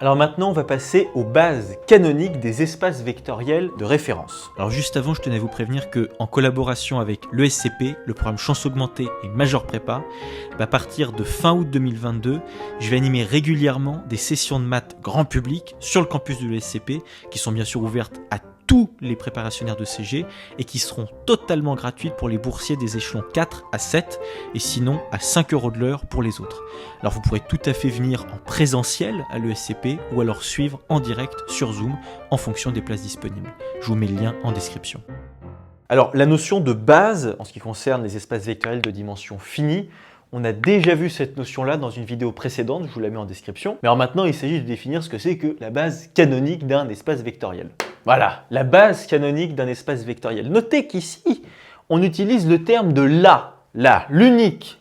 Alors maintenant, on va passer aux bases canoniques des espaces vectoriels de référence. Alors juste avant, je tenais à vous prévenir que, en collaboration avec l'ESCP, le programme Chance Augmentée et Major Prépa, à partir de fin août 2022, je vais animer régulièrement des sessions de maths grand public sur le campus de l'ESCP, qui sont bien sûr ouvertes à tous les préparationnaires de CG et qui seront totalement gratuites pour les boursiers des échelons 4 à 7 et sinon à 5 € de l'heure pour les autres. Alors vous pourrez tout à fait venir en présentiel à l'ESCP ou alors suivre en direct sur Zoom en fonction des places disponibles. Je vous mets le lien en description. Alors la notion de base en ce qui concerne les espaces vectoriels de dimension finie, on a déjà vu cette notion-là dans une vidéo précédente, je vous la mets en description. Mais alors maintenant, il s'agit de définir ce que c'est que la base canonique d'un espace vectoriel. Voilà, la base canonique d'un espace vectoriel. Notez qu'ici, on utilise le terme de l'unique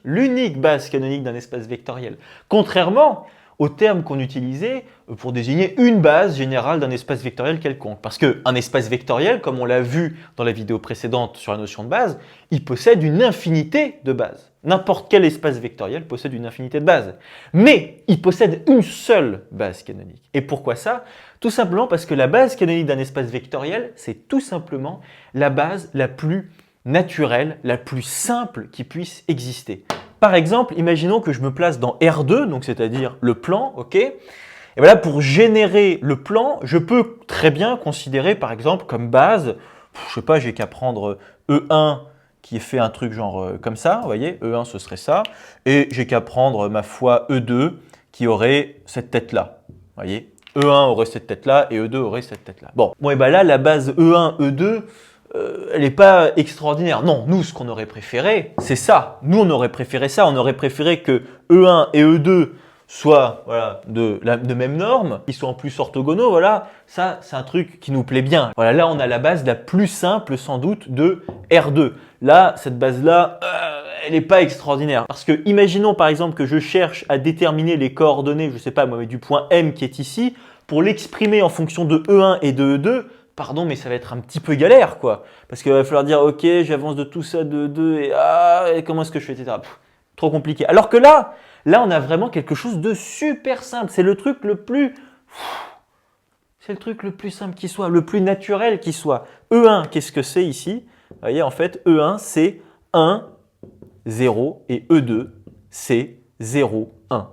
base canonique d'un espace vectoriel. Contrairement au terme qu'on utilisait pour désigner une base générale d'un espace vectoriel quelconque. Parce qu'un espace vectoriel, comme on l'a vu dans la vidéo précédente sur la notion de base, il possède une infinité de bases. N'importe quel espace vectoriel possède une infinité de bases. Mais il possède une seule base canonique. Et pourquoi ça? Tout simplement parce que la base canonique d'un espace vectoriel, c'est tout simplement la base la plus naturelle, la plus simple qui puisse exister. Par exemple, imaginons que je me place dans R2, donc c'est-à-dire le plan, ok? Et voilà, pour générer le plan, je peux très bien considérer par exemple comme base, je sais pas, j'ai qu'à prendre E1 qui fait un truc genre comme ça, vous voyez, E1 ce serait ça, et j'ai qu'à prendre ma foi E2 qui aurait cette tête-là, vous voyez, E1 aurait cette tête-là et E2 aurait cette tête-là. Bon, et ben là, la base E1, E2, elle n'est pas extraordinaire. Non, nous, ce qu'on aurait préféré, c'est ça. Nous, on aurait préféré ça. On aurait préféré que E1 et E2 soient voilà, de même norme, qu'ils soient en plus orthogonaux. Voilà, ça, c'est un truc qui nous plaît bien. Voilà, là, on a la base la plus simple, sans doute, de R2. Là, cette base-là, elle n'est pas extraordinaire. Parce que, imaginons par exemple que je cherche à déterminer les coordonnées, je ne sais pas, moi, du point M qui est ici, pour l'exprimer en fonction de E1 et de E2. Pardon, mais ça va être un petit peu galère, quoi. Parce qu'il va falloir dire, ok, j'avance de tout ça, de 2, et comment est-ce que je fais, etc. Trop compliqué. Alors que là, on a vraiment quelque chose de super simple. C'est le truc le plus simple qui soit, le plus naturel qui soit. E1, qu'est-ce que c'est ici? Vous voyez, en fait, E1, c'est 1, 0, et E2, c'est 0, 1.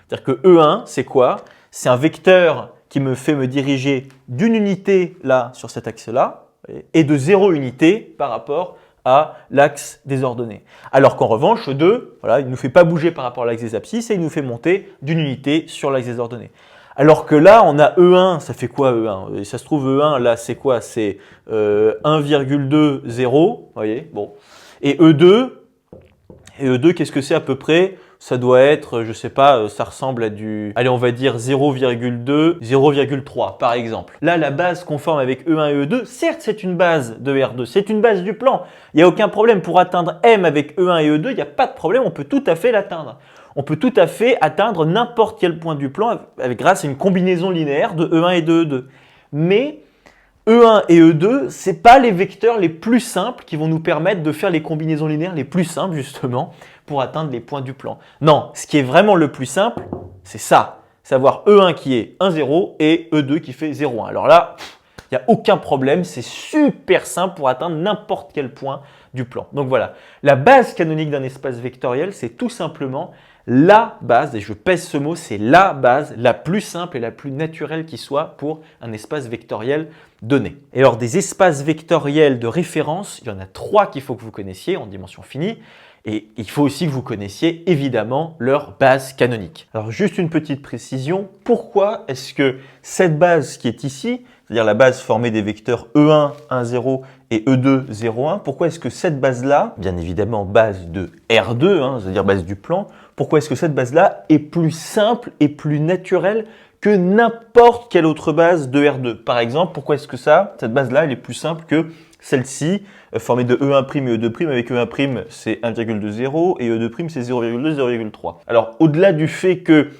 C'est-à-dire que E1, c'est quoi? C'est un vecteur qui me fait me diriger d'une unité là sur cet axe-là et de 0 unité par rapport à l'axe des ordonnées. Alors qu'en revanche, E2, voilà, il ne nous fait pas bouger par rapport à l'axe des abscisses et il nous fait monter d'une unité sur l'axe des ordonnées. Alors que là, on a E1, ça fait quoi E1? Et ça se trouve E1, là, c'est quoi? C'est 1,2, 0, vous voyez, bon. Et E2, qu'est-ce que c'est à peu près? Ça doit être, je sais pas, ça ressemble à du, allez, on va dire 0,2, 0,3 par exemple. Là, la base conforme avec E1 et E2, certes, c'est une base de R2, c'est une base du plan. Il n'y a aucun problème pour atteindre M avec E1 et E2, il n'y a pas de problème, on peut tout à fait l'atteindre. On peut tout à fait atteindre n'importe quel point du plan grâce à une combinaison linéaire de E1 et de E2. Mais E1 et E2, ce n'est pas les vecteurs les plus simples qui vont nous permettre de faire les combinaisons linéaires les plus simples justement pour atteindre les points du plan. Non, ce qui est vraiment le plus simple, c'est ça. Savoir E1 qui est 1, 0 et E2 qui fait 0, 1. Alors là, il n'y a aucun problème, c'est super simple pour atteindre n'importe quel point du plan. Donc voilà, la base canonique d'un espace vectoriel, c'est tout simplement la base, et je pèse ce mot, c'est la base la plus simple et la plus naturelle qui soit pour un espace vectoriel donné. Et alors des espaces vectoriels de référence, il y en a 3 qu'il faut que vous connaissiez en dimension finie. Et il faut aussi que vous connaissiez évidemment leur base canonique. Alors juste une petite précision, pourquoi est-ce que cette base qui est ici, c'est-à-dire la base formée des vecteurs E1, 1, 0 et E2, 0, 1, pourquoi est-ce que cette base-là, bien évidemment base de R2, c'est-à-dire base du plan, pourquoi est-ce que cette base-là est plus simple et plus naturelle que n'importe quelle autre base de R2? Par exemple, pourquoi est-ce que cette base-là, elle est plus simple que celle-ci, formée de E1' et E2', avec E1' c'est 1,20 et E2' c'est 0,2, 0,3. Alors au-delà du fait que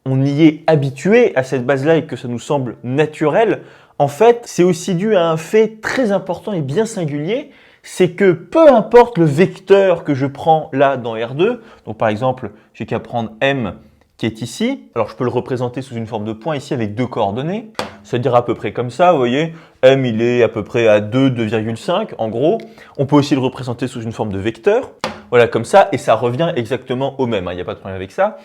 on y est habitué à cette base-là et que ça nous semble naturel, en fait, c'est aussi dû à un fait très important et bien singulier, c'est que peu importe le vecteur que je prends là dans R2, donc par exemple, j'ai qu'à prendre M qui est ici. Alors, je peux le représenter sous une forme de point ici avec deux coordonnées. C'est-à-dire à peu près comme ça, vous voyez. M, il est à peu près à 2, 2,5 en gros. On peut aussi le représenter sous une forme de vecteur. Voilà, comme ça. Et ça revient exactement au même. Il n'y a pas de problème avec ça.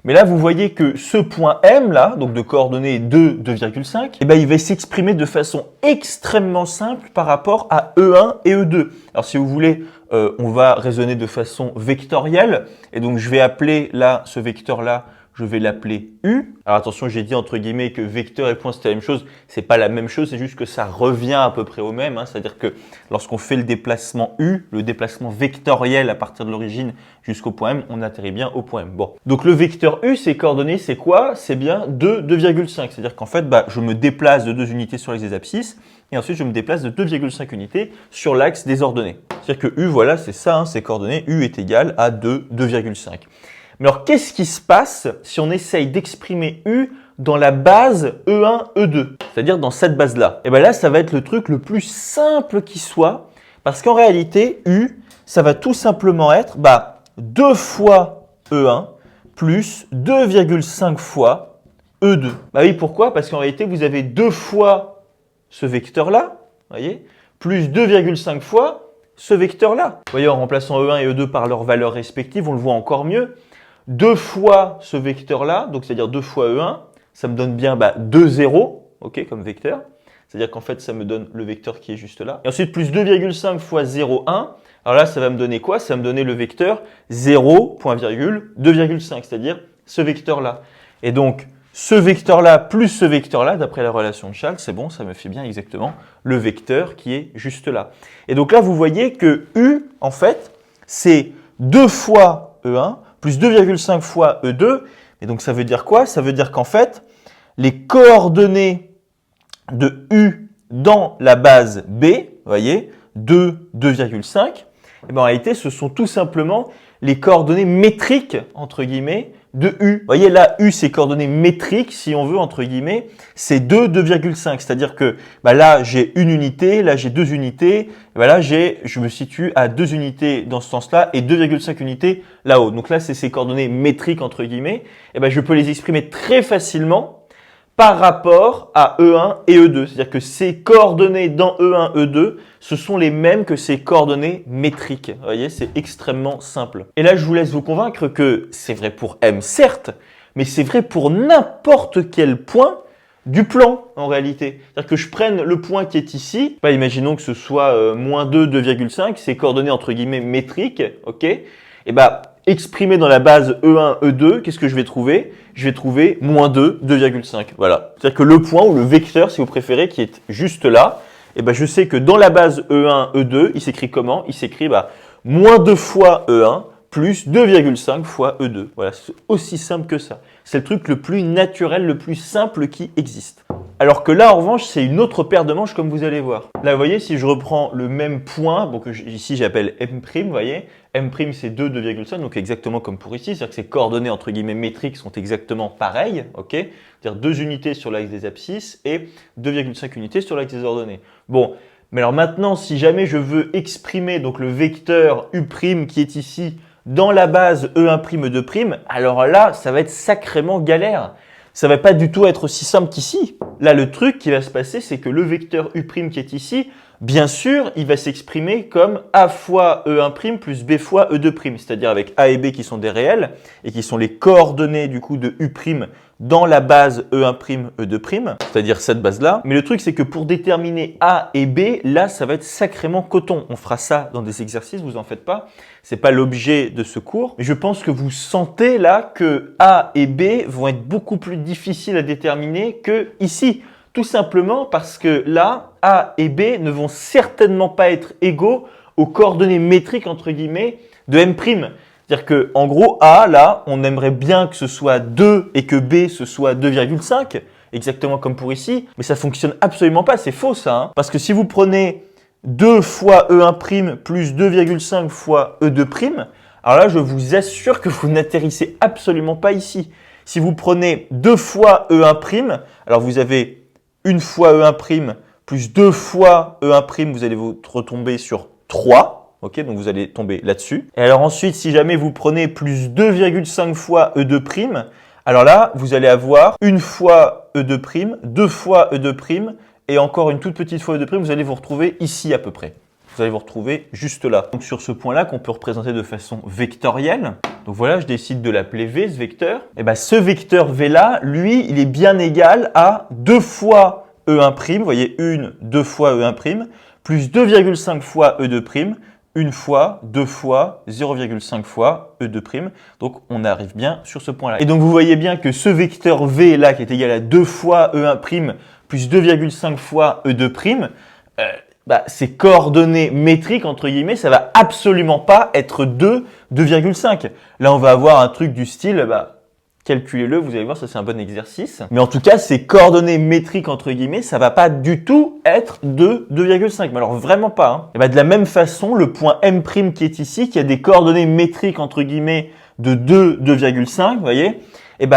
Mais là, vous voyez que ce point M, là, donc de coordonnées 2, 2,5, eh ben, il va s'exprimer de façon extrêmement simple par rapport à E1 et E2. Alors, si vous voulez, on va raisonner de façon vectorielle. Et donc, je vais appeler là, ce vecteur-là, je vais l'appeler U. Alors attention, j'ai dit entre guillemets que vecteur et point c'était la même chose. C'est pas la même chose, c'est juste que ça revient à peu près au même. C'est-à-dire que lorsqu'on fait le déplacement U, le déplacement vectoriel à partir de l'origine jusqu'au point M, on atterrit bien au point M. Bon, donc le vecteur U, ses coordonnées, c'est quoi? C'est bien 2, 2,5. C'est-à-dire qu'en fait, je me déplace de 2 unités sur l'axe des abscisses et ensuite je me déplace de 2,5 unités sur l'axe des ordonnées. C'est-à-dire que U, voilà, c'est ça, ses coordonnées. U est égal à 2, 2,5. Mais alors, qu'est-ce qui se passe si on essaye d'exprimer U dans la base E1, E2, c'est-à-dire dans cette base-là? Et bien là, ça va être le truc le plus simple qui soit, parce qu'en réalité, U, ça va tout simplement être 2 fois E1 plus 2,5 fois E2. Bah oui, pourquoi? Parce qu'en réalité, vous avez 2 fois ce vecteur-là, voyez, plus 2,5 fois ce vecteur-là. Vous voyez, en remplaçant E1 et E2 par leurs valeurs respectives, on le voit encore mieux. 2 fois ce vecteur-là, donc c'est-à-dire 2 fois E1, ça me donne bien 2, 0, ok, comme vecteur. C'est-à-dire qu'en fait, ça me donne le vecteur qui est juste là. Et ensuite, plus 2,5 fois 0, 1. Alors là, ça va me donner quoi? Ça va me donner le vecteur 0, point virgule, 2,5, c'est-à-dire ce vecteur-là. Et donc, ce vecteur-là plus ce vecteur-là, d'après la relation de Charles, c'est bon, ça me fait bien exactement le vecteur qui est juste là. Et donc là, vous voyez que U, en fait, c'est 2 fois E1 plus 2,5 fois E2. Et donc, ça veut dire quoi? Ça veut dire qu'en fait, les coordonnées de U dans la base B, vous voyez, 2, 2,5, et bien en réalité, ce sont tout simplement les coordonnées métriques, entre guillemets, de U. Vous voyez, là, U, c'est coordonnées métriques, si on veut, entre guillemets, c'est 2, 2,5. C'est-à-dire que là, j'ai une unité, là, j'ai 2 unités. Et là, je me situe à 2 unités dans ce sens-là et 2,5 unités là-haut. Donc là, c'est ces coordonnées métriques, entre guillemets. Et je peux les exprimer très facilement par rapport à E1 et E2. C'est-à-dire que ces coordonnées dans E1, E2, ce sont les mêmes que ces coordonnées métriques. Vous voyez, c'est extrêmement simple. Et là, je vous laisse vous convaincre que c'est vrai pour M, certes, mais c'est vrai pour n'importe quel point du plan, en réalité. C'est-à-dire que je prenne le point qui est ici, imaginons que ce soit moins 2, 2,5, ces coordonnées entre guillemets métriques, ok? Et exprimé dans la base E1, E2, qu'est-ce que je vais trouver? Je vais trouver moins 2, 2,5. Voilà. C'est-à-dire que le point ou le vecteur, si vous préférez, qui est juste là, je sais que dans la base E1, E2, il s'écrit comment? Il s'écrit moins 2 fois E1 plus 2,5 fois E2. Voilà, c'est aussi simple que ça. C'est le truc le plus naturel, le plus simple qui existe. Alors que là, en revanche, c'est une autre paire de manches comme vous allez voir. Là, vous voyez, si je reprends le même point, que ici j'appelle M', vous voyez, M' c'est 2, 2,5, donc exactement comme pour ici, c'est-à-dire que ces coordonnées entre guillemets métriques sont exactement pareilles, ok? C'est-à-dire 2 unités sur l'axe des abscisses et 2,5 unités sur l'axe des ordonnées. Bon, mais alors maintenant, si jamais je veux exprimer donc le vecteur U' qui est ici dans la base E1', E2', alors là, ça va être sacrément galère. Ça va pas du tout être aussi simple qu'ici. Là, le truc qui va se passer, c'est que le vecteur U' qui est ici, bien sûr, il va s'exprimer comme A fois E1' plus B fois E2', c'est-à-dire avec A et B qui sont des réels et qui sont les coordonnées du coup de U' dans la base E1', E2', c'est-à-dire cette base-là. Mais le truc, c'est que pour déterminer A et B, là, ça va être sacrément coton. On fera ça dans des exercices, vous en faites pas. C'est pas l'objet de ce cours. Mais je pense que vous sentez là que A et B vont être beaucoup plus difficiles à déterminer que ici. Tout simplement parce que là, A et B ne vont certainement pas être égaux aux coordonnées métriques, entre guillemets, de M'. C'est-à-dire que, en gros, A, là, on aimerait bien que ce soit 2 et que B, ce soit 2,5, exactement comme pour ici, mais ça fonctionne absolument pas, c'est faux ça. Hein. Parce que si vous prenez 2 fois E1' plus 2,5 fois E2', alors là, je vous assure que vous n'atterrissez absolument pas ici. Si vous prenez 2 fois E1', alors vous avez 1 fois E1' plus 2 fois E1', vous allez vous retomber sur 3. Ok, donc vous allez tomber là-dessus. Et alors ensuite, si jamais vous prenez plus 2,5 fois E2', Alors là, vous allez avoir une fois E2', deux fois E2', et encore une toute petite fois E2', vous allez vous retrouver ici à peu près. Vous allez vous retrouver juste là. Donc sur ce point-là, qu'on peut représenter de façon vectorielle. Donc voilà, je décide de l'appeler V, ce vecteur. Et bien ce vecteur V-là, lui, il est bien égal à 2 fois E1', vous voyez, 2 fois E1', plus 2,5 fois E2', une fois, 2 fois, 0,5 fois E2'. Donc on arrive bien sur ce point-là. Et donc vous voyez bien que ce vecteur V là, qui est égal à 2 fois E1' plus 2,5 fois E2', ces coordonnées métriques, entre guillemets, ça va absolument pas être 2,5. Là, on va avoir un truc du style, calculez-le, vous allez voir, ça c'est un bon exercice. Mais en tout cas, ces coordonnées métriques, entre guillemets, ça va pas du tout être 2,5. Mais alors vraiment pas. Hein. Et de la même façon, le point M' qui est ici, qui a des coordonnées métriques, entre guillemets, de 2,5, vous voyez,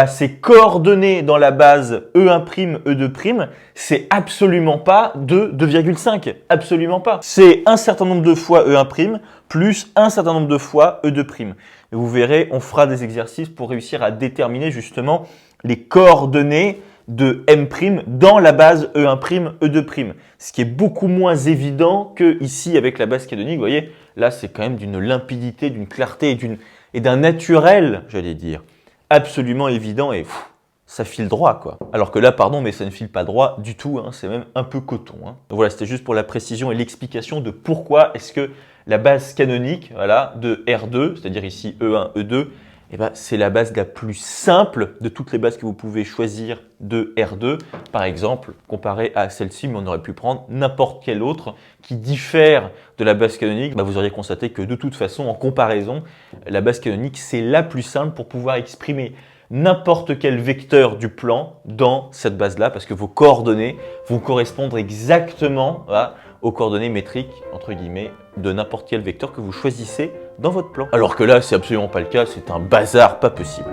ces coordonnées dans la base E1', E2', c'est absolument pas 2,5. Absolument pas. C'est un certain nombre de fois E1' plus un certain nombre de fois E2'. Et vous verrez, on fera des exercices pour réussir à déterminer justement les coordonnées de M' dans la base E1', E2'. Ce qui est beaucoup moins évident que ici avec la base canonique. Vous voyez, là, c'est quand même d'une limpidité, d'une clarté et d'un naturel, j'allais dire, absolument évident et ça file droit quoi. Alors que là, pardon, mais ça ne file pas droit du tout, hein, c'est même un peu coton. Hein. Donc voilà, c'était juste pour la précision et l'explication de pourquoi est-ce que la base canonique voilà, de R2, c'est-à-dire ici E1, E2, c'est la base la plus simple de toutes les bases que vous pouvez choisir de R2. Par exemple, comparé à celle-ci, mais on aurait pu prendre n'importe quelle autre qui diffère de la base canonique. Vous auriez constaté que de toute façon, en comparaison, la base canonique, c'est la plus simple pour pouvoir exprimer n'importe quel vecteur du plan dans cette base-là, parce que vos coordonnées vont correspondre exactement aux coordonnées métriques, entre guillemets, de n'importe quel vecteur que vous choisissez dans votre plan. Alors que là, c'est absolument pas le cas, c'est un bazar pas possible.